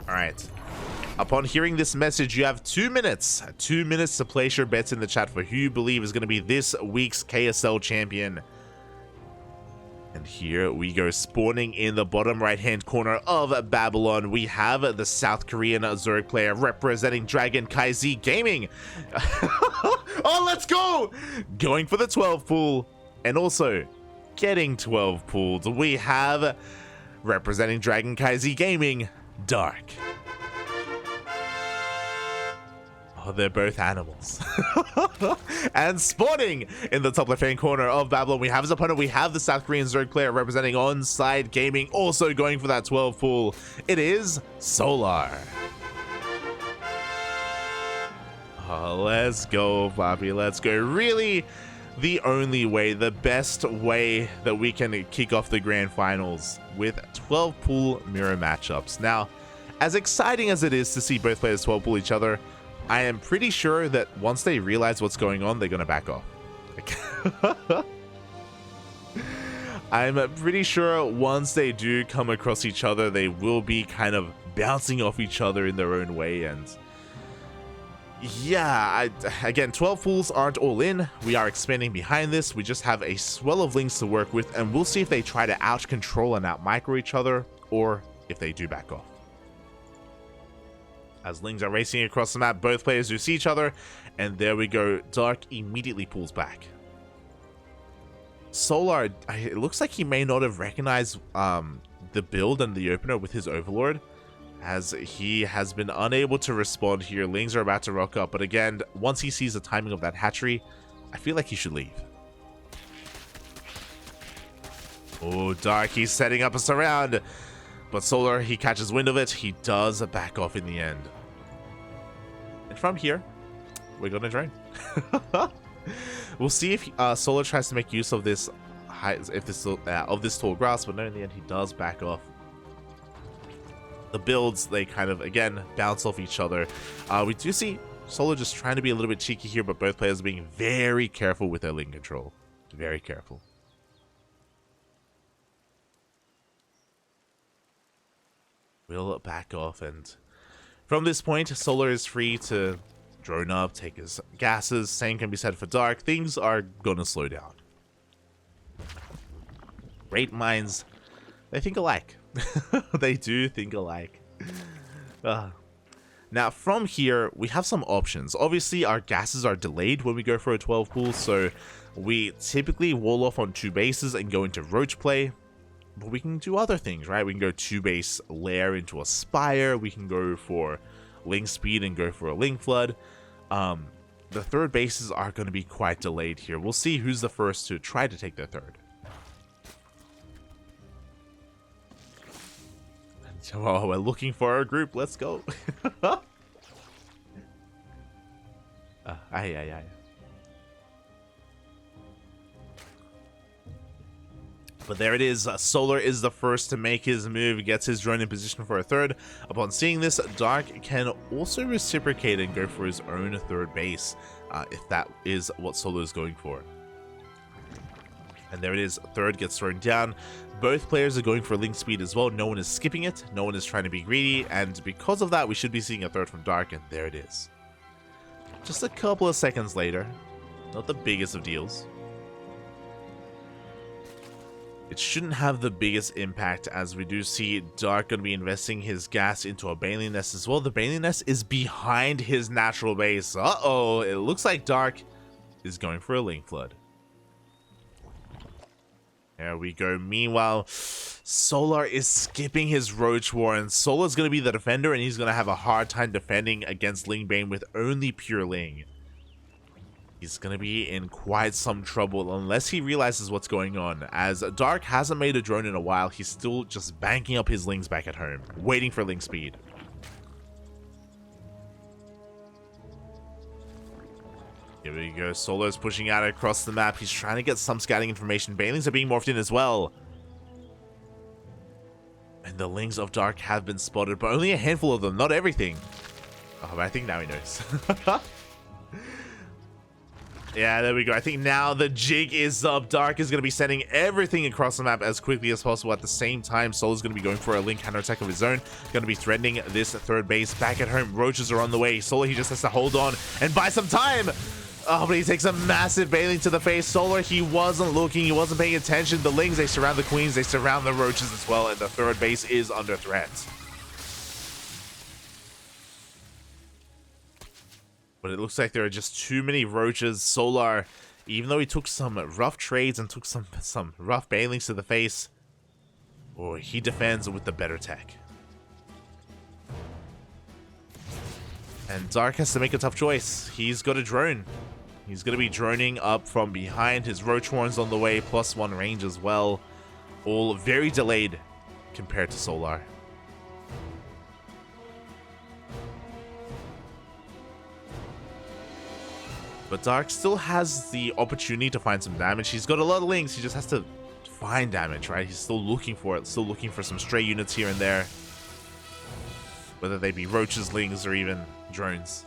Alright. Upon hearing this message, you have 2 minutes. 2 minutes to place your bets in the chat for who you believe is going to be this week's KSL champion. And here we go, spawning in the bottom right-hand corner of Babylon. We have the South Korean Zerg player representing CranKy Z Gaming. Oh, let's go! Going for the 12 pool and also getting 12 pooled. We have representing CranKy Z Gaming, Dark. Oh, they're both animals. And spawning in the top left-hand corner of Babylon, we have his opponent. We have the South Korean Zerg player representing Onside Gaming, also going for that 12 pool. It is Solar. Oh, let's go, Bobby. Let's go. Really, the only way, the best way that we can kick off the grand finals with 12 pool mirror matchups. Now, as exciting as it is to see both players 12 pool each other, I am pretty sure that once they realize what's going on, they're going to back off. I'm pretty sure once they do come across each other, they will be kind of bouncing off each other in their own way. And yeah, again, 12 pools aren't all in. We are expanding behind this. We just have a swell of links to work with, and we'll see if they try to out control and out micro each other, or if they do back off. As Lings are racing across the map, both players do see each other, and there we go. Dark immediately pulls back. Solar, it looks like he may not have recognized the build and the opener with his Overlord, as he has been unable to respond here. Lings are about to rock up, but again, once he sees the timing of that hatchery, I feel like he should leave. Oh, Dark, he's setting up a surround. But Solar, he catches wind of it. He does back off in the end. And from here, we're going to drain. We'll see if Solar tries to make use of this of this tall grass, but no, in the end, he does back off. The builds, they kind of, again, bounce off each other. We do see Solar just trying to be a little bit cheeky here, but both players are being very careful with their link control. Very careful. Will back off, and from this point, Solar is free to drone up, take his gases. Same can be said for Dark. Things are gonna slow down. Great minds, they think alike. They do think alike. Now, from here, we have some options. Obviously, our gases are delayed when we go for a 12 pool, so we typically wall off on 2 bases and go into roach play. But we can do other things, right? We can go 2 base lair into a spire. We can go for link speed and go for a link flood. The third bases are going to be quite delayed here. We'll see who's the first to try to take their third. Oh, we're looking for our group. Let's go. Aye. But there it is. Solar is the first to make his move, gets his drone in position for a third. Upon seeing this, Dark can also reciprocate and go for his own third base, if that is what Solar is going for. And there it is. Third gets thrown down. Both players are going for link speed as well. No one is skipping it. No one is trying to be greedy. And because of that, we should be seeing a third from Dark. And there it is. Just a couple of seconds later. Not the biggest of deals. It shouldn't have the biggest impact, as we do see Dark going to be investing his gas into a Baneling Nest as well. The Baneling Nest is behind his natural base. Uh-oh, it looks like Dark is going for a link flood. There we go. Meanwhile, Solar is skipping his Roach War, and Solar's going to be the defender, and he's going to have a hard time defending against Ling Bane with only pure Ling. He's going to be in quite some trouble unless he realizes what's going on. As Dark hasn't made a drone in a while, he's still just banking up his Lings back at home, waiting for Ling speed. Here we go. Solar's pushing out across the map. He's trying to get some scouting information. Banelings are being morphed in as well. And the Lings of Dark have been spotted, but only a handful of them, not everything. Oh, but I think now he knows. Yeah, there we go. I think now the jig is up. Dark is going to be sending everything across the map as quickly as possible. At the same time, Solar's going to be going for a link counterattack of his own. Going to be threatening this third base. Back at home, Roaches are on the way. Solar, he just has to hold on and buy some time. Oh, but he takes a massive bailing to the face. Solar, he wasn't looking. He wasn't paying attention. The Lings, they surround the Queens. They surround the Roaches as well. And the third base is under threat. But it looks like there are just too many Roaches. Solar, even though he took some rough trades and took some rough bailings to the face, boy, he defends with the better tech. And Dark has to make a tough choice. He's got a drone. He's going to be droning up from behind. His Roach Horn's on the way, +1 range as well. All very delayed compared to Solar. But Dark still has the opportunity to find some damage. He's got a lot of links. He just has to find damage, right? He's still looking for it. Still looking for some stray units here and there. Whether they be Roaches, Lings, or even drones.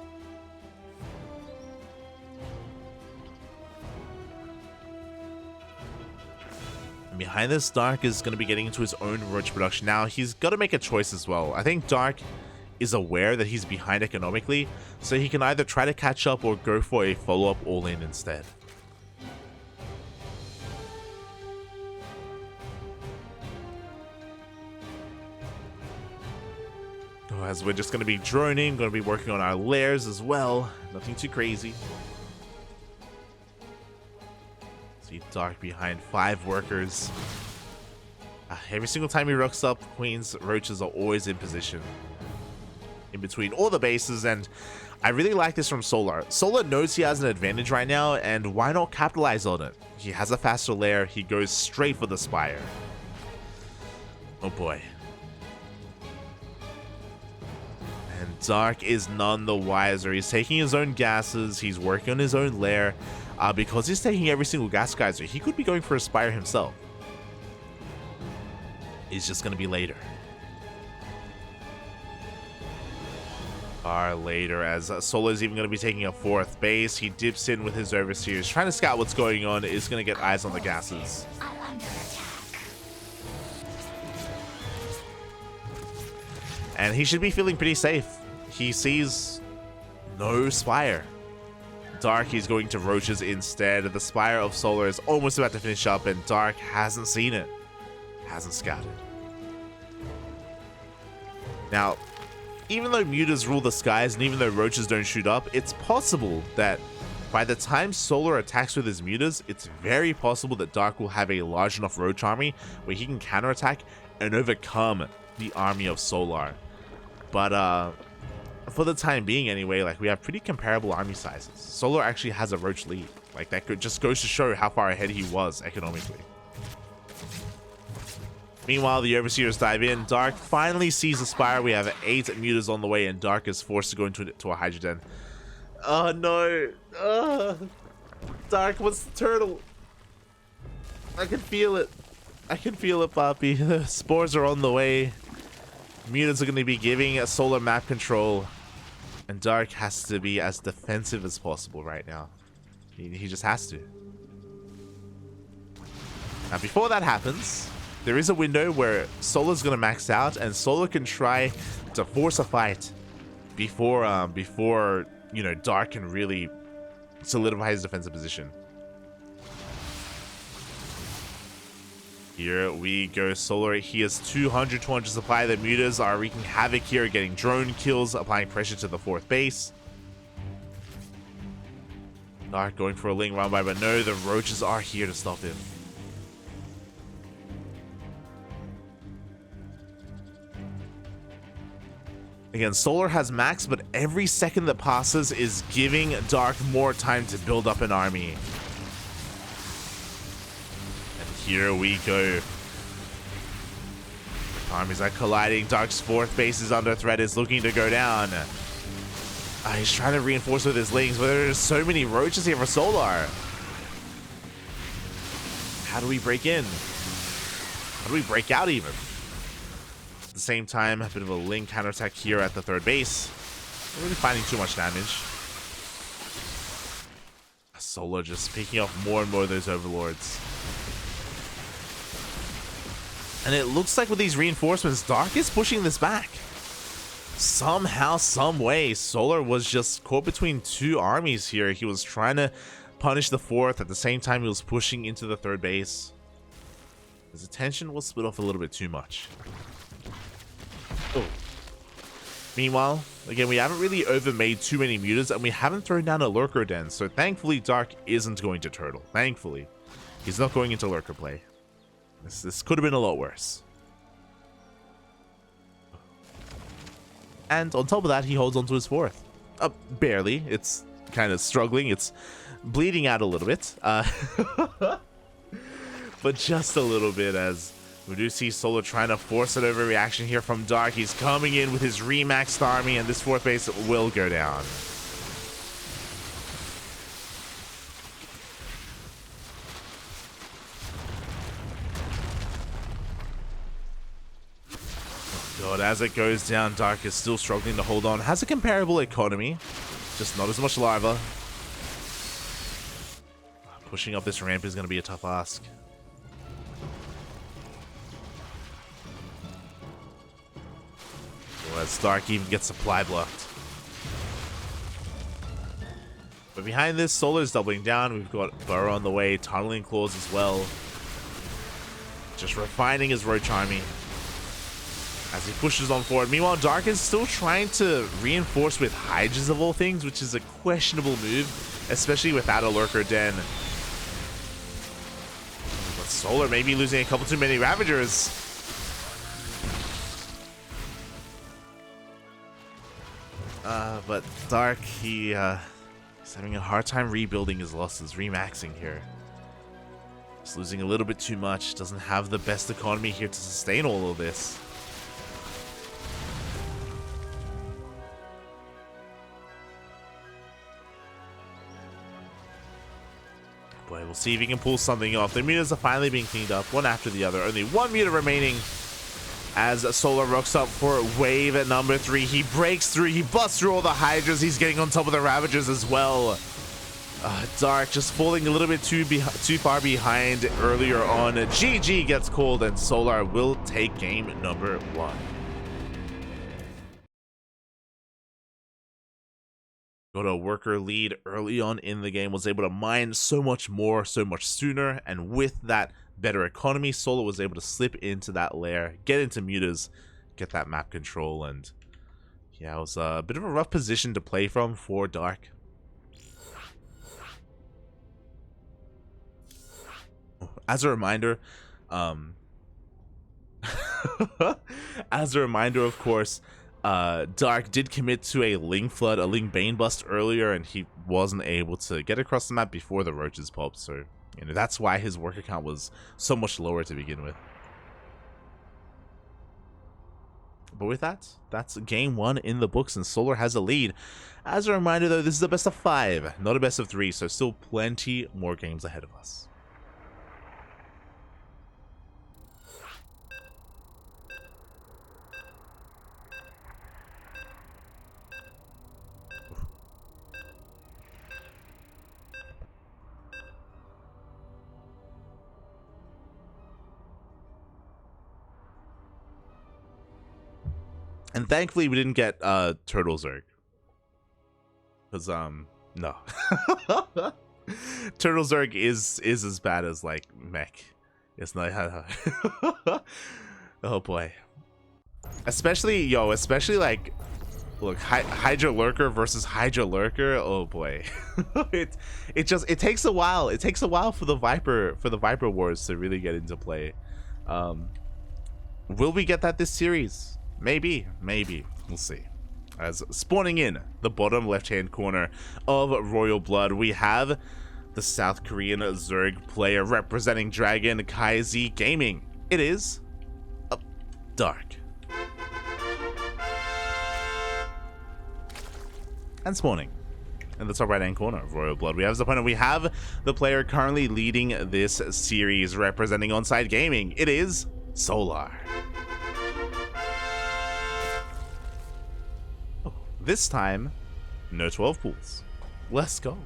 And behind this, Dark is going to be getting into his own Roach production. Now, he's got to make a choice as well. I think Dark is aware that he's behind economically, so he can either try to catch up or go for a follow-up all-in instead. Oh, as we're just going to be droning, going to be working on our lairs as well. Nothing too crazy. See Dark behind 5 workers. Every single time he rocks up, Queen's Roaches are always in position in between all the bases, and I really like this from Solar. Solar knows he has an advantage right now, and why not capitalize on it? He has a faster lair. He goes straight for the Spire. Oh boy. And Dark is none the wiser. He's taking his own gases. He's working on his own lair. Because he's taking every single gas geyser, he could be going for a Spire himself. It's just going to be later. Far later, as Solar is even going to be taking a 4th base. He dips in with his Overseers, trying to scout what's going on. Is going to get eyes on the gases. And he should be feeling pretty safe. He sees no Spire. Dark, he's going to Roaches instead. The Spire of Solar is almost about to finish up, and Dark hasn't seen it. Hasn't scouted. Now, even though mutas rule the skies and even though Roaches don't shoot up, it's possible that by the time Solar attacks with his mutas, it's very possible that Dark will have a large enough Roach army where he can counterattack and overcome the army of Solar. But for the time being anyway, like, we have pretty comparable army sizes. Solar actually has a Roach lead. Like, that just goes to show how far ahead he was economically. Meanwhile, the Overseers dive in. Dark finally sees the Spire. We have 8 mutas on the way, and Dark is forced to go into a Hydra Den. Oh no! Dark, what's the turtle? I can feel it. I can feel it, Poppy. The spores are on the way. Mutas are going to be giving a Solar map control, and Dark has to be as defensive as possible right now. He just has to. Now, before that happens, there is a window where Solar's going to max out, and Solar can try to force a fight before, you know, Dark can really solidify his defensive position. Here we go. Solar, he has 200 supply. The mutas are wreaking havoc here, getting drone kills, applying pressure to the 4th base. Dark going for a Ling run by, but no, the Roaches are here to stop him. Again, Solar has max, but every second that passes is giving Dark more time to build up an army. And here we go. Armies are colliding. Dark's 4th base is under threat, is looking to go down. He's trying to reinforce with his Lings, but there's so many Roaches here for Solar. How do we break in? How do we break out even? At the same time, a bit of a Ling counterattack here at the 3rd base. Not really finding too much damage. Solar just picking off more and more of those overlords. And it looks like with these reinforcements, Dark is pushing this back. Somehow, some way, Solar was just caught between two armies here. He was trying to punish the fourth. At the same time, he was pushing into the third base. His attention was split off a little bit too much. Oh. Meanwhile, again, we haven't really overmade too many mutas, and we haven't thrown down a lurker den. So thankfully, Dark isn't going to turtle. Thankfully, he's not going into lurker play. This could have been a lot worse. And on top of that, he holds on to his fourth. Barely. It's kind of struggling. It's bleeding out a little bit. But just a little bit, as we do see Solar trying to force an overreaction here from Dark. He's coming in with his remaxed army, and this fourth base will go down. God, as it goes down, Dark is still struggling to hold on. Has a comparable economy, just not as much lava. Pushing up this ramp is going to be a tough ask. As Dark even gets supply blocked. But behind this, Solar's doubling down. We've got Burrow on the way, tunneling claws as well. Just refining his roach army as he pushes on forward. Meanwhile, Dark is still trying to reinforce with Hydras of all things, which is a questionable move, especially without a lurker den. But Solar may be losing a couple too many Ravagers. But Dark, he's having a hard time rebuilding his losses, remaxing here. He's losing a little bit too much, doesn't have the best economy here to sustain all of this. Boy, we'll see if he can pull something off. The mutas are finally being cleaned up, one after the other. Only one muta remaining. As Solar rocks up for wave at number 3, he breaks through, he busts through all the Hydras, he's getting on top of the Ravagers as well. Dark just falling a little bit too far behind earlier on. GG gets called, and Solar will take game number 1. Got a worker lead early on in the game, was able to mine so much more, so much sooner, and with that better economy, Solar was able to slip into that lair, get into mutas, get that map control, and yeah, it was a bit of a rough position to play from for Dark. As a reminder, of course, Dark did commit to a Ling Flood, a Ling Bane Bust earlier, and he wasn't able to get across the map before the roaches popped, so you know, that's why his worker count was so much lower to begin with. But with that, that's game 1 in the books, and Solar has a lead. As a reminder, though, this is a best of 5, not a best of 3, so still plenty more games ahead of us. And thankfully we didn't get Turtle Zerg. Because no. Turtle Zerg is as bad as like mech. It's not. Oh boy. Especially like, look, Hydra Lurker versus Hydra Lurker. Oh boy. it takes a while. It takes a while for the Viper Wars to really get into play. Will we get that this series? Maybe. We'll see. As spawning in the bottom left-hand corner of Royal Blood, we have the South Korean Zerg player representing Dragon KaiZ Gaming. It is Dark. And spawning in the top right-hand corner of Royal Blood, we have his opponent. We have the player currently leading this series representing Onside Gaming. It is Solar. This time, no 12 pools. Let's go.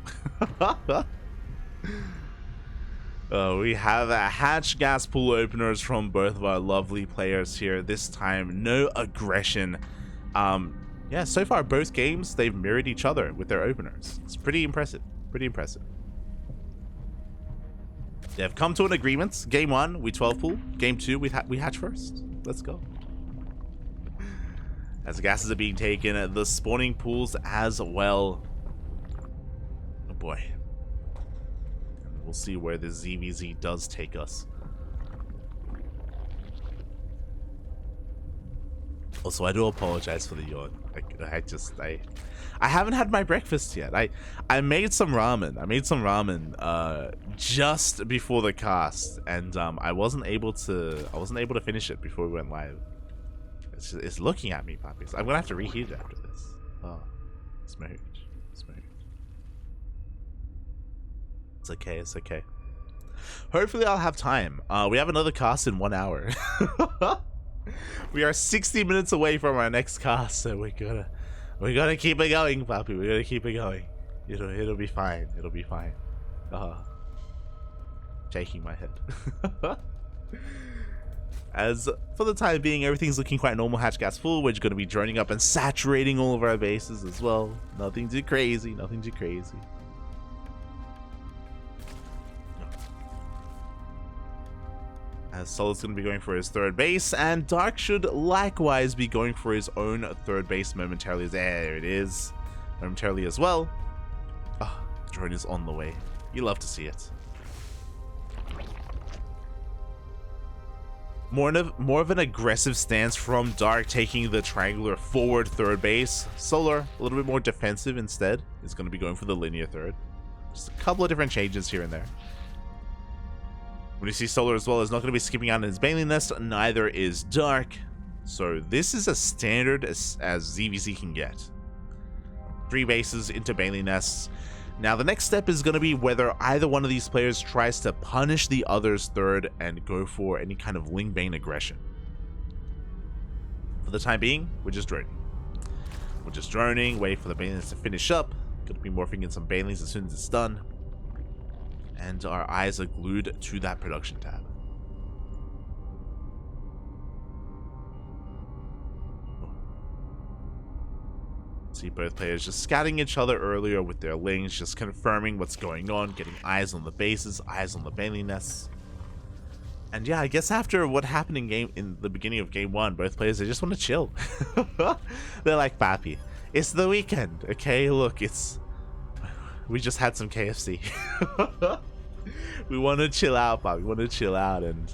We have hatch gas pool openers from both of our lovely players here. This time, no aggression. Yeah, so far both games, they've mirrored each other with their openers. It's pretty impressive. Pretty impressive. They've come to an agreement. Game 1, we 12 pool. Game 2, we hatch first. Let's go. As the gases are being taken, the spawning pools as well. Oh boy. We'll see where the ZvZ does take us. Also, I do apologize for the yawn. I haven't had my breakfast yet. I made some ramen. Just before the cast, and I wasn't able to finish it before we went live. It's looking at me, puppies. I'm gonna have to reheat it after this. Oh, smooth. It's okay. It's okay. Hopefully, I'll have time. We have another cast in 1 hour. We are 60 minutes away from our next cast, so we gotta keep it going, Papi. We gotta keep it going. It'll be fine. It'll be fine. Shaking my head. As for the time being, everything's looking quite normal. Hatch gas full. We're just gonna be droning up and saturating all of our bases as well. Nothing too crazy. Nothing too crazy. As Solid's going to be going for his third base, and Dark should likewise be going for his own third base momentarily. There it is. Momentarily as well. Oh, drone is on the way. You love to see it. More of an aggressive stance from Dark, taking the triangular forward third base. Solar, a little bit more defensive instead, is going to be going for the linear third. Just a couple of different changes here and there. When you see Solar as well is not going to be skipping out in his Baneling Nest, neither is Dark. So this is as standard as ZvZ can get. 3 bases into Baneling Nests. Now the next step is going to be whether either one of these players tries to punish the other's third and go for any kind of Ling Bane aggression. For the time being, we're just droning. We're just droning, waiting for the Banelings to finish up. Going to be morphing in some Banelings as soon as it's done. And our eyes are glued to that production tab. See both players just scouting each other earlier with their lings, just confirming what's going on, getting eyes on the bases, eyes on the Baneling Nests. And yeah, I guess after what happened in the beginning of game 1, both players, they just want to chill. They're like, Papi, it's the weekend, okay? Look, we just had some KFC. We want to chill out, Bob. We want to chill out. And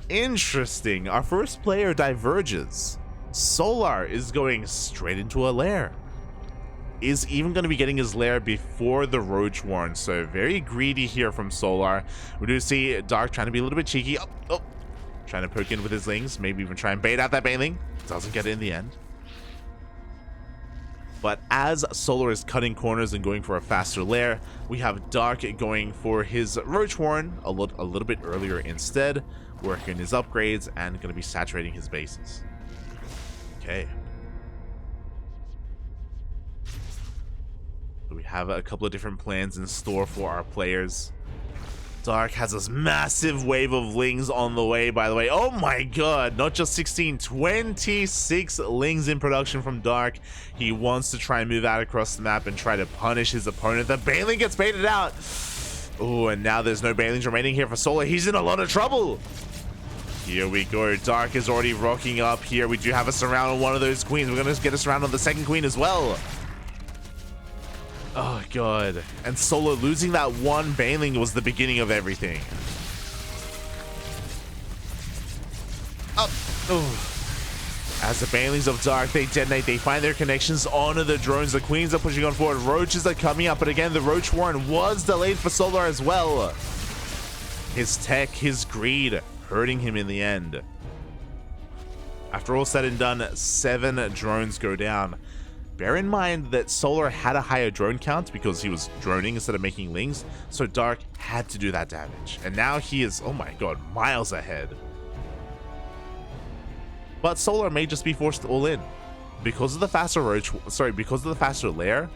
interesting, our first player diverges. Solar is going straight into a lair. Is even going to be getting his lair before the Roach Warren. So very greedy here from Solar. We do see Dark trying to be a little bit cheeky. Oh, trying to poke in with his lings. Maybe even try and bait out that Baneling. Doesn't get it in the end. But as Solar is cutting corners and going for a faster lair, we have Dark going for his Roach Warren a little bit earlier instead, working his upgrades and going to be saturating his bases. Okay. We have a couple of different plans in store for our players. Dark has this massive wave of lings on the way, by the way. Oh my god, not just 16, 26 lings in production from Dark. He wants to try and move out across the map and try to punish his opponent. The Baneling gets baited out. Oh, and now there's no Banelings remaining here for Solar. He's in a lot of trouble. Here we go. Dark is already rocking up here. We do have a surround on one of those queens. We're going to get a surround on the second queen as well. Oh god. And Solar losing that one Baneling was the beginning of everything. Up. Oh. As the Banelings of Dark, they detonate, they find their connections onto the drones. The queens are pushing on forward. Roaches are coming up, but again, the Roach Warren was delayed for Solar as well. His tech, his greed, hurting him in the end. After all said and done, 7 drones go down. Bear in mind that Solar had a higher drone count because he was droning instead of making lings, so Dark had to do that damage. And now he is, oh my god, miles ahead. But Solar may just be forced all in. Because of the faster lair,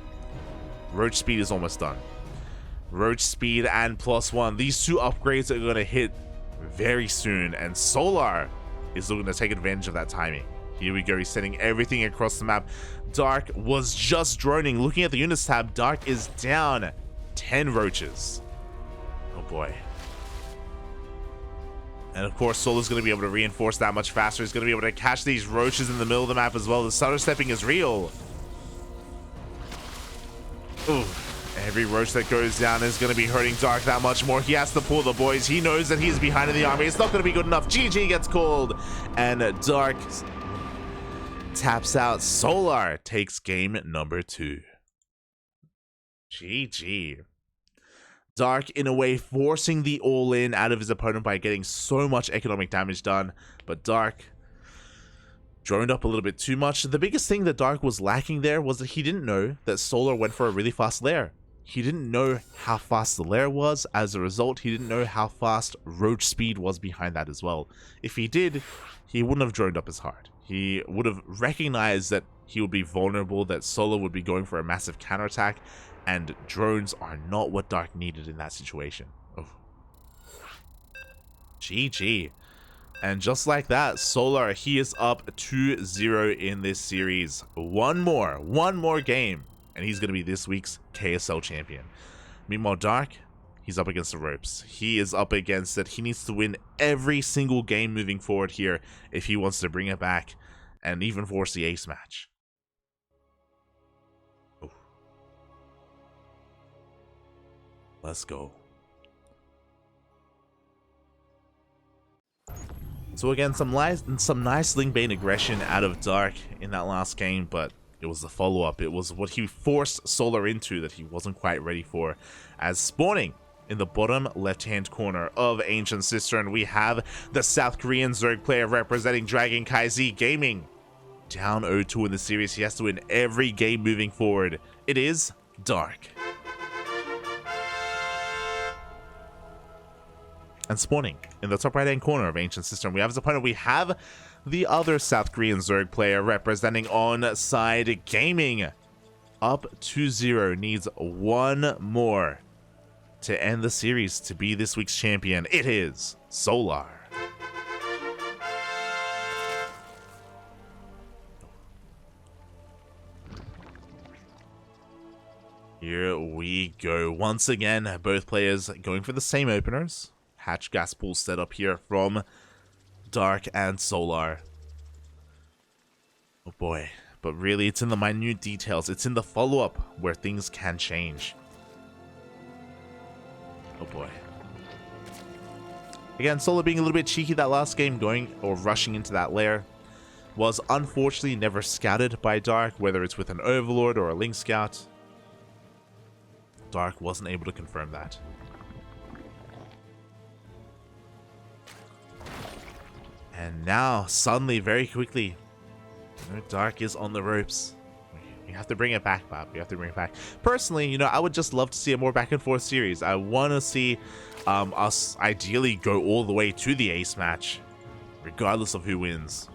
Roach speed is almost done. Roach speed and +1. These two upgrades are going to hit very soon, and Solar is looking to take advantage of that timing. Here we go. He's sending everything across the map. Dark was just droning. Looking at the units tab, Dark is down 10 roaches. Oh boy. And of course, Solar's going to be able to reinforce that much faster. He's going to be able to catch these roaches in the middle of the map as well. The stutter stepping is real. Ooh. Every roach that goes down is going to be hurting Dark that much more. He has to pull the boys. He knows that he's behind in the army. It's not going to be good enough. GG gets called. And Dark taps out. Solar takes game number 2. GG. Dark, in a way, forcing the all-in out of his opponent by getting so much economic damage done. But Dark droned up a little bit too much. The biggest thing that Dark was lacking there was that he didn't know that Solar went for a really fast lair. He didn't know how fast the lair was. As a result, he didn't know how fast roach speed was behind that as well. If he did, he wouldn't have droned up as hard. He would have recognized that he would be vulnerable, that Solar would be going for a massive counterattack, and drones are not what Dark needed in that situation. Oh. GG. And just like that, Solar, he is up 2-0 in this series. One more game, and he's going to be this week's KSL champion. Meanwhile, Dark, he's up against the ropes. He is up against it. He needs to win every single game moving forward here if he wants to bring it back and even force the ace match. Oh. Let's go. So again, some nice Lingbane aggression out of Dark in that last game, but it was the follow-up. It was what he forced Solar into that he wasn't quite ready for. As spawning in the bottom left-hand corner of Ancient Cistern, we have the South Korean Zerg player representing CranKy Z Gaming. Down 0-2 in the series. He has to win every game moving forward. It is Dark. And spawning in the top right-hand corner of Ancient Cistern, we have his opponent. We have the other South Korean Zerg player representing Onside Gaming. Up 2-0, needs one more to end the series to be this week's champion. It is Solar. Here we go. Once again, both players going for the same openers. Hatch gas pool set up here from Dark and Solar. Oh boy. But really, it's in the minute details. It's in the follow-up where things can change. Oh boy. Again, Solar being a little bit cheeky that last game, going or rushing into that lair. Was unfortunately never scouted by Dark, whether it's with an Overlord or a Link Scout. Dark wasn't able to confirm that. And now, suddenly, very quickly, Dark is on the ropes. You have to bring it back, Bob. You have to bring it back. Personally, I would just love to see a more back and forth series. I want to see us ideally go all the way to the ace match, regardless of who wins.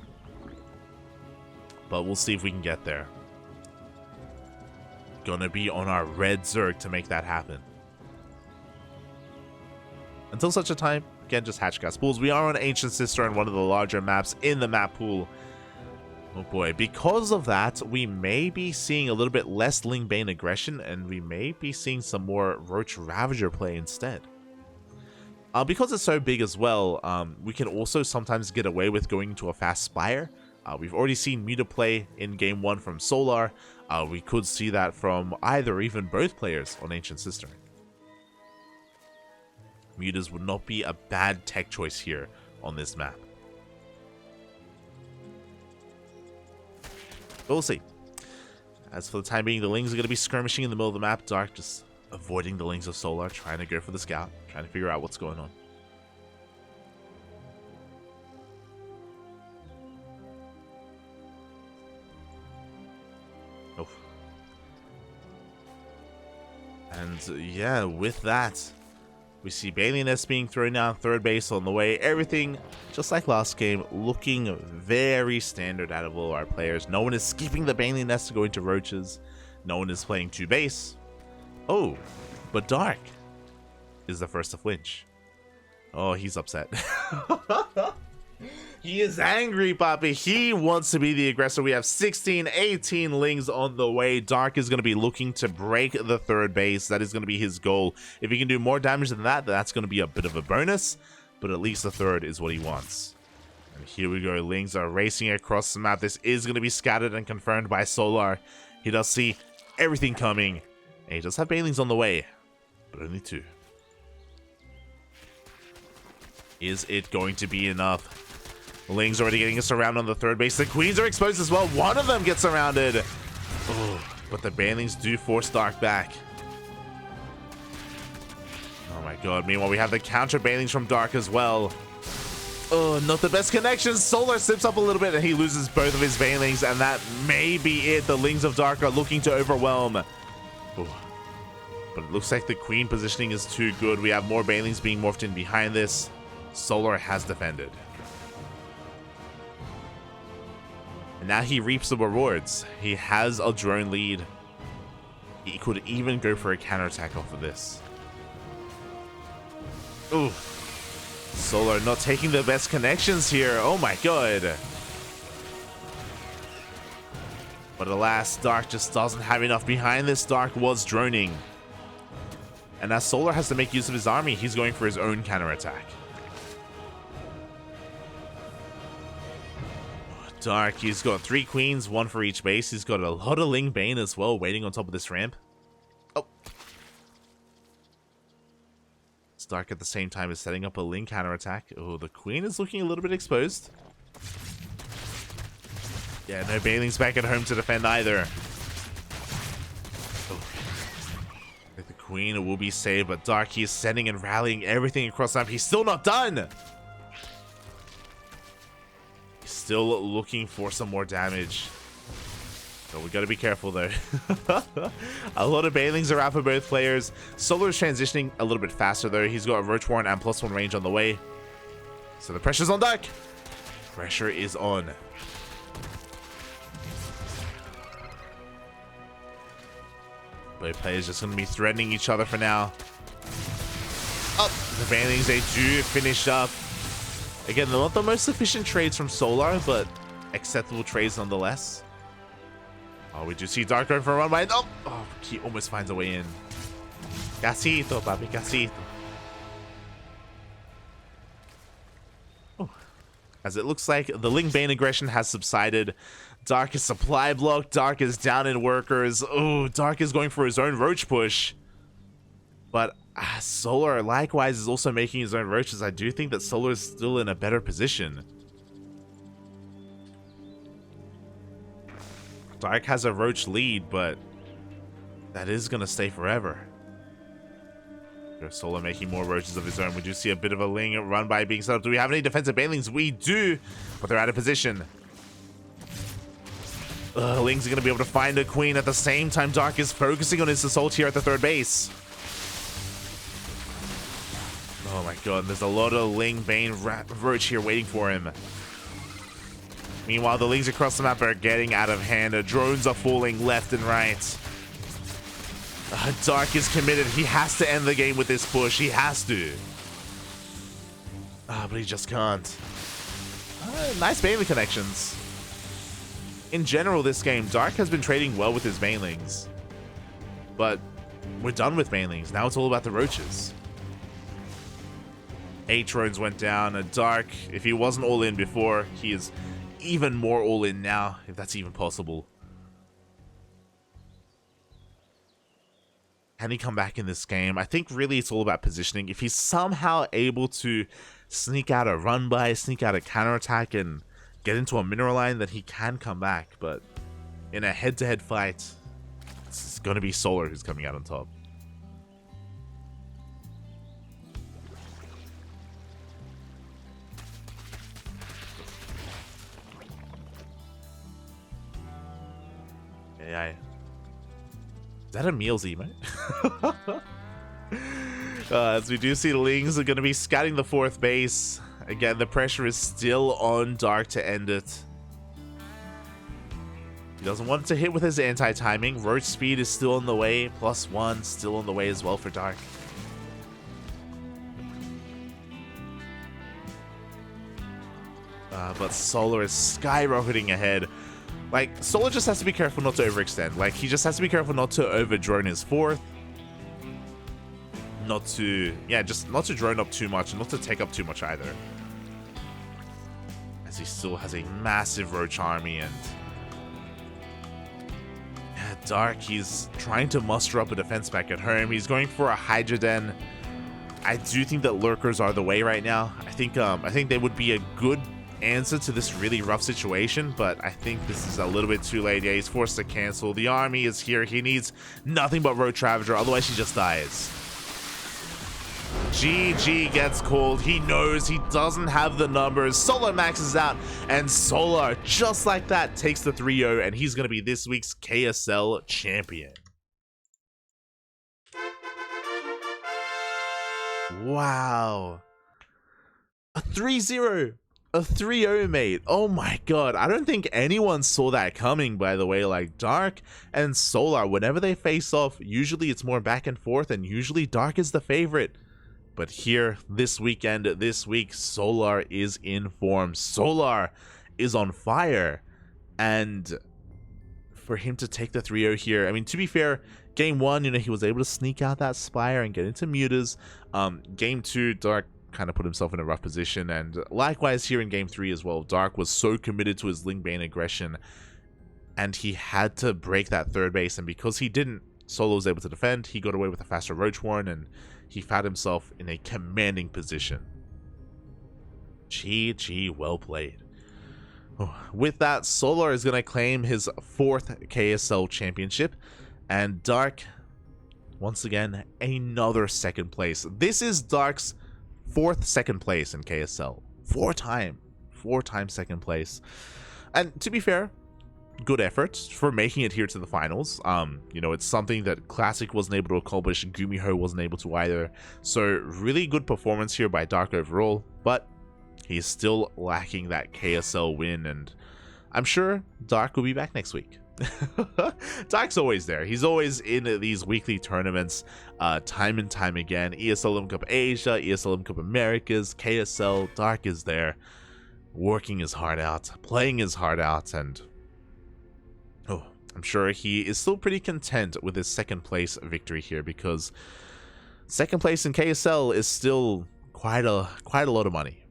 But we'll see if we can get there. Gonna be on our red Zerg to make that happen. Until such a time, again, just hatch gas pools. We are on Ancient Cistern, one of the larger maps in the map pool. Oh boy, because of that, we may be seeing a little bit less Lingbane aggression, and we may be seeing some more Roach Ravager play instead. Because it's so big as well, we can also sometimes get away with going into a fast Spire. We've already seen Muta play in Game 1 from Solar. We could see that from either or even both players on Ancient Cistern. Mutas would not be a bad tech choice here on this map. But we'll see. As for the time being, the Lings are going to be skirmishing in the middle of the map. Dark just avoiding the Lings of Solar, trying to go for the scout, trying to figure out what's going on. Oh. And yeah, with that, we see Bailey Nest being thrown down third base on the way. Everything, just like last game, looking very standard out of all our players. No one is skipping the Bailey Nest to go into Roaches. No one is playing 2 base. Oh, but Dark is the first to flinch. Oh, he's upset. He is angry, Papi. He wants to be the aggressor. We have 16, 18 Lings on the way. Dark is going to be looking to break the third base. That is going to be his goal. If he can do more damage than that, that's going to be a bit of a bonus. But at least the third is what he wants. And here we go. Lings are racing across the map. This is going to be scattered and confirmed by Solar. He does see everything coming. And he does have Banelings on the way. But only 2. Is it going to be enough? Ling's already getting us around on the third base. The Queens are exposed as well. One of them gets surrounded. Oh, but the Banelings do force Dark back. Oh my god. Meanwhile, we have the counter Banelings from Dark as well. Oh, not the best connections. Solar slips up a little bit and he loses both of his Banelings, and that may be it. The Lings of Dark are looking to overwhelm. Oh. But it looks like the Queen positioning is too good. We have more Banelings being morphed in behind this. Solar has defended. And now he reaps the rewards. He has a drone lead. He could even go for a counterattack off of this. Ooh. Solar not taking the best connections here. Oh my god. But alas, Dark just doesn't have enough behind this. Dark was droning. And as Solar has to make use of his army, he's going for his own counterattack. Dark, he's got 3 Queens, 1 for each base. He's got a lot of Ling Bane as well, waiting on top of this ramp. Oh. Dark at the same time is setting up a Ling counterattack. Oh, the Queen is looking a little bit exposed. Yeah, no Banelings back at home to defend either. Oh. The Queen will be saved, but Dark, he is sending and rallying everything across the map. He's still not done! Still looking for some more damage. So we gotta be careful though. A lot of Banelings are out for both players. Solar's transitioning a little bit faster though. He's got a Roach Warren and +1 range on the way. So the pressure's on Dark. Pressure is on. Both players just gonna be threatening each other for now. Oh, the Banelings, they do finish up. Again, they're not the most efficient trades from Solar, but acceptable trades nonetheless. Oh, we do see Dark going for a run by. Oh, he almost finds a way in. Casito, papi, casito. Oh. As it looks like the Ling Bane aggression has subsided. Dark is supply blocked. Dark is down in workers. Oh, Dark is going for his own Roach push. But Solar likewise is also making his own roaches. I do think that Solar is still in a better position. Dark has a roach lead, but that is going to stay forever. There's Solar making more roaches of his own. We do see a bit of a Ling run by being set up. Do we have any defensive Banelings? We do, but they're out of position. Ling's going to be able to find a Queen. At the same time, Dark is focusing on his assault here at the third base. Oh my god, there's a lot of Ling Bane Roach here waiting for him. Meanwhile, the Lings across the map are getting out of hand. Drones are falling left and right. Dark is committed. He has to end the game with this push. He has to. But he just can't. Nice Banelings connections. In general, this game, Dark has been trading well with his Banelings. But we're done with Banelings. Now it's all about the Roaches. 8 drones went down. Dark, if he wasn't all in before, he is even more all in now, if that's even possible. Can he come back in this game? I think really it's all about positioning. If he's somehow able to sneak out a run by, sneak out a counterattack, and get into a mineral line, then he can come back. But in a head-to-head fight, it's going to be Solar who's coming out on top. AI. Is that a Meals emote? As we do see Lings are going to be scouting the 4th base. Again, the pressure is still on Dark to end it. He doesn't want to hit with his anti-timing. Roach speed is still on the way. +1 still on the way as well for Dark. but Solar is skyrocketing ahead. Like, Solar just has to be careful not to overextend. Like, he just has to be careful not to over-drone his fourth. Not to, yeah, just not to drone up too much and not to take up too much either. As he still has a massive Roach army, and yeah, Dark, he's trying to muster up a defense back at home. He's going for a Hydra Den. I do think that Lurkers are the way right now. I think they would be a good answer to this really rough situation, but I think this is a little bit too late. Yeah, he's forced to cancel. The army is here. He needs nothing but Roach Ravager, otherwise he just dies. GG gets called. He knows he doesn't have the numbers. Solar maxes out, and Solar, just like that, takes the 3-0, and he's going to be this week's KSL champion. Wow. A 3-0. A 3-0, mate. Oh my god. I don't think anyone saw that coming, by the way. Like, Dark and Solar, whenever they face off, usually it's more back and forth, and usually Dark is the favorite. But here, this weekend, this week, Solar is in form. Solar is on fire. And for him to take the 3-0 here, I mean, to be fair, game 1, you know, he was able to sneak out that Spire and get into Mutas. Game 2, Dark kind of put himself in a rough position. And likewise here in game 3 as well, Dark was so committed to his Lingbane aggression. And he had to break that third base. And because he didn't, Solar was able to defend. He got away with a faster Roach Warren, and he found himself in a commanding position. GG, well played. With that, Solar is going to claim his 4th KSL championship, and Dark, once again, another 2nd place. This is Dark's 4th 2nd place in KSL. 4-time 2nd place. And to be fair, good effort for making it here to the finals. You know, it's something that Classic wasn't able to accomplish, and Gumiho wasn't able to either. So really good performance here by Dark overall, but he's still lacking that KSL win, and I'm sure Dark will be back next week. Dark's always there. He's always in these weekly tournaments, time and time again. ESL Cup Asia, ESL Cup Americas, KSL. Dark is there, working his heart out, playing his heart out, and I'm sure he is still pretty content with his 2nd place victory here, because 2nd place in KSL is still quite a lot of money.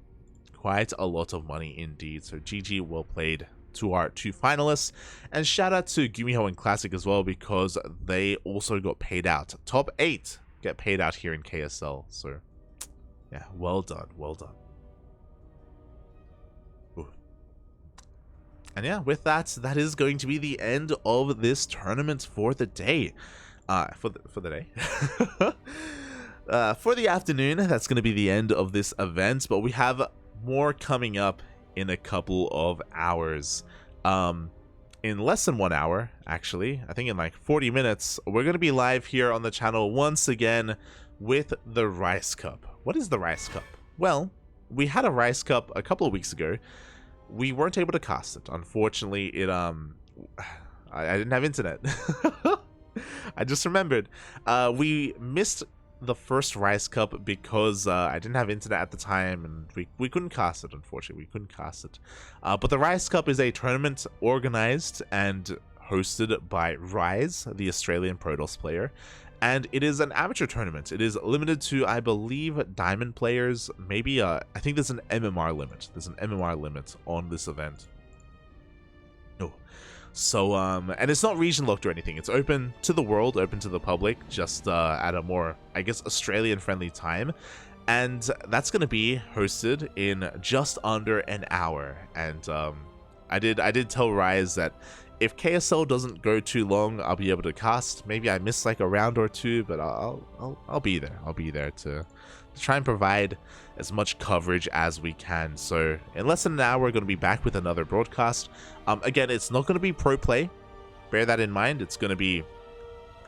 Quite a lot of money indeed. So GG, well played to our 2 finalists. And shout out to Gumiho and Classic as well, because they also got paid out. Top 8 get paid out here in KSL. So yeah, well done, well done. And yeah, with that, that is going to be the end of this tournament for the day. For the day. For the afternoon, that's going to be the end of this event. But we have more coming up in a couple of hours. In less than 1 hour, actually. I think in like 40 minutes, we're going to be live here on the channel once again with the Rice Cup. What is the Rice Cup? Well, we had a Rice Cup a couple of weeks ago. We weren't able to cast it. Unfortunately, I didn't have internet. I just remembered. We missed the first Rice Cup because I didn't have internet at the time, and we couldn't cast it, unfortunately. We couldn't cast it. But the Rice Cup is a tournament organized and hosted by Rise, the Australian Protoss player. And it is an amateur tournament. It is limited to, I believe, diamond players. Maybe, I think there's an MMR limit. There's an MMR limit on this event. Oh. So, and it's not region locked or anything. It's open to the world, open to the public, just at a more, I guess, Australian-friendly time. And that's going to be hosted in just under an hour. And I did tell Rise that if KSL doesn't go too long, I'll be able to cast. Maybe I miss like a round or two, but I'll be there. I'll be there to try and provide as much coverage as we can. So in less than an hour, we're going to be back with another broadcast. Again, it's not going to be pro play. Bear that in mind. It's going to be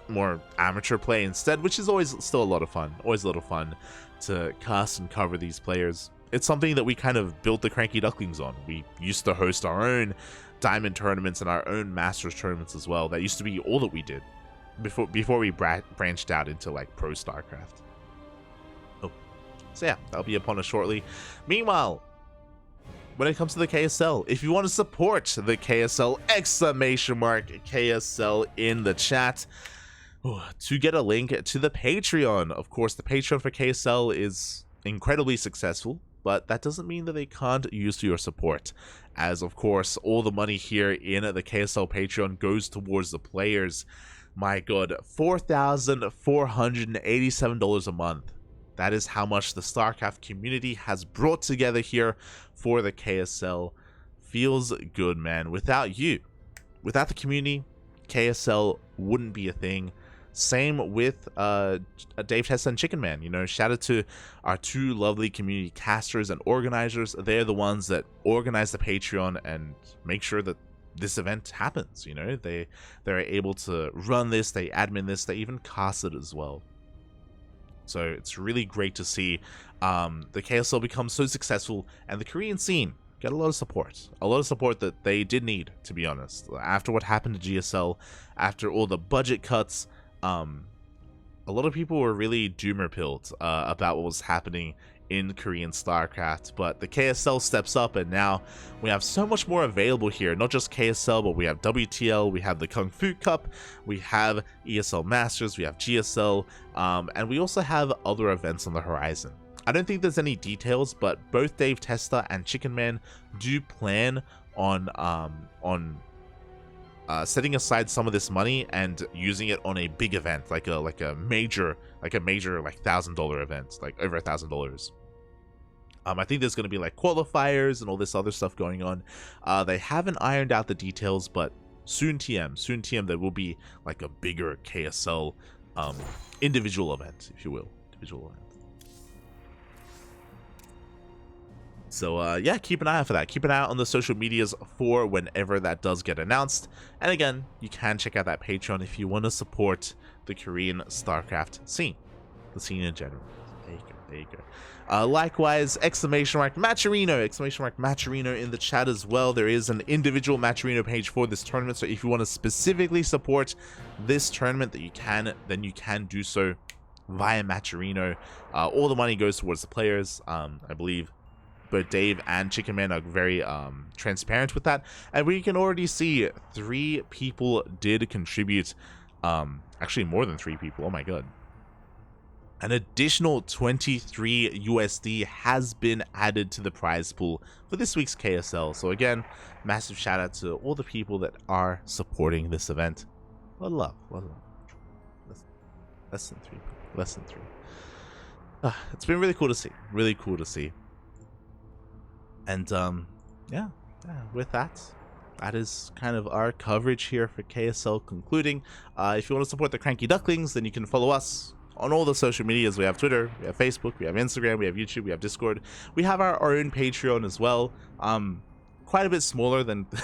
more amateur play instead, which is always still a lot of fun. Always a lot of fun to cast and cover these players. It's something that we kind of built the CranKy Ducklings on. We used to host our own diamond tournaments and our own masters tournaments as well. That used to be all that we did before we branched out into like pro StarCraft. Oh, so yeah, that'll be upon us shortly. Meanwhile, when it comes to the KSL. If you want to support the KSL, exclamation mark KSL in the chat. To get a link to the Patreon. Of course, the Patreon for KSL is incredibly successful, but that doesn't mean that they can't use your support, as of course all the money here in the KSL Patreon goes towards the players. My god, $4,487 a month. That is how much the StarCraft community has brought together here for the KSL. Feels good, man. Without you, without the community, KSL wouldn't be a thing. Same with Dave Tessa and Chicken Man. You know, shout out to our two lovely community casters and organizers. They're the ones that organize the Patreon and make sure that this event happens. You know, they're able to run this, they admin this, they even cast it as well. So it's really great to see the KSL become so successful, and the Korean scene get a lot of support that they did need, to be honest. After what happened to GSL, after all the budget cuts, a lot of people were really doomer-pilled about what was happening in Korean StarCraft, but the KSL steps up, and now we have so much more available here. Not just KSL, but we have WTL, we have the Kung Fu Cup, we have ESL Masters, we have GSL, and we also have other events on the horizon. I don't think there's any details, but both Dave Testa and Chicken Man do plan on setting aside some of this money and using it on a big event, like a major like $1,000 event, like over $1,000. I think there's going to be like qualifiers and all this other stuff going on. They haven't ironed out the details, but soon TM there will be like a bigger KSL individual event, if you will, individual event. So yeah, keep an eye out for that. Keep an eye out on the social medias for whenever that does get announced. And again, you can check out that Patreon if you want to support the Korean StarCraft scene, the scene in general. There you go. Likewise, exclamation mark Matcherino in the chat as well. There is an individual Matcherino page for this tournament, so if you want to specifically support this tournament, then you can do so via Matcherino. All the money goes towards the players. I believe both Dave and Chicken Man are very transparent with that, and we can already see 3 people did contribute. Actually more than 3 people. Oh my god. An additional 23 USD has been added to the prize pool for this week's KSL. So again, massive shout out to all the people that are supporting this event. What love. Less than 3. It's been really cool to see. And yeah, with that is kind of our coverage here for KSL concluding. If you want to support the CranKy Ducklings, then you can follow us on all the social medias. We have Twitter, we have Facebook, we have Instagram, we have YouTube, we have Discord. We have our own Patreon as well. Quite a bit smaller than the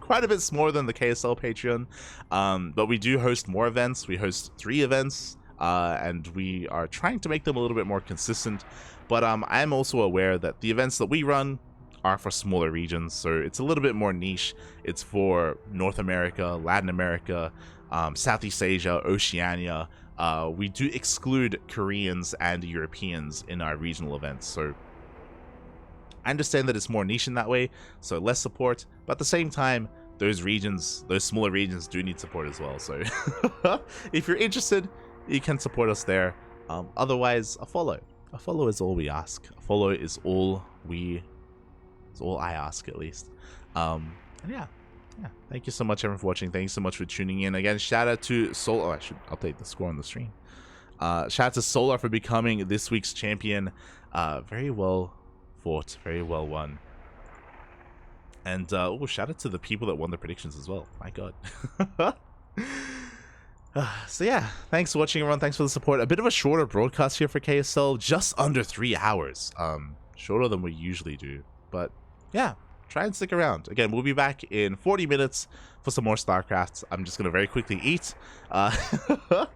KSL Patreon, but we do host more events. We host 3 events, and we are trying to make them a little bit more consistent. But I'm also aware that the events that we run are for smaller regions, so it's a little bit more niche. It's for North America, Latin America, Southeast Asia, Oceania. We do exclude Koreans and Europeans in our regional events, so I understand that it's more niche in that way, so less support, but at the same time, those smaller regions do need support as well. So if you're interested, you can support us there. Otherwise, a follow is all we ask. A follow is all I ask, at least. And yeah, thank you so much everyone for watching. Thank you so much for tuning in. Again, shout out to Solar. Oh, I should update the score on the stream. Shout out to Solar for becoming this week's champion. Very well fought, very well won. And shout out to the people that won the predictions as well. My god. So yeah, thanks for watching everyone. Thanks for the support. A bit of a shorter broadcast here for KSL, just under 3 hours. Shorter than we usually do, but yeah, try and stick around. Again, we'll be back in 40 minutes for some more StarCraft. I'm just gonna very quickly eat. Gonna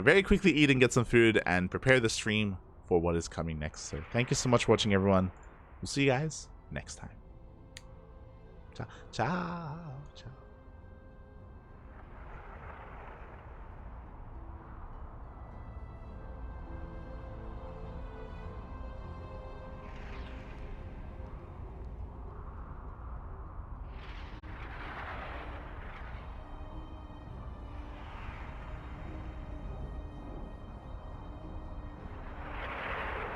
very quickly eat and get some food and prepare the stream for what is coming next. So thank you so much for watching everyone. We'll see you guys next time. Ciao.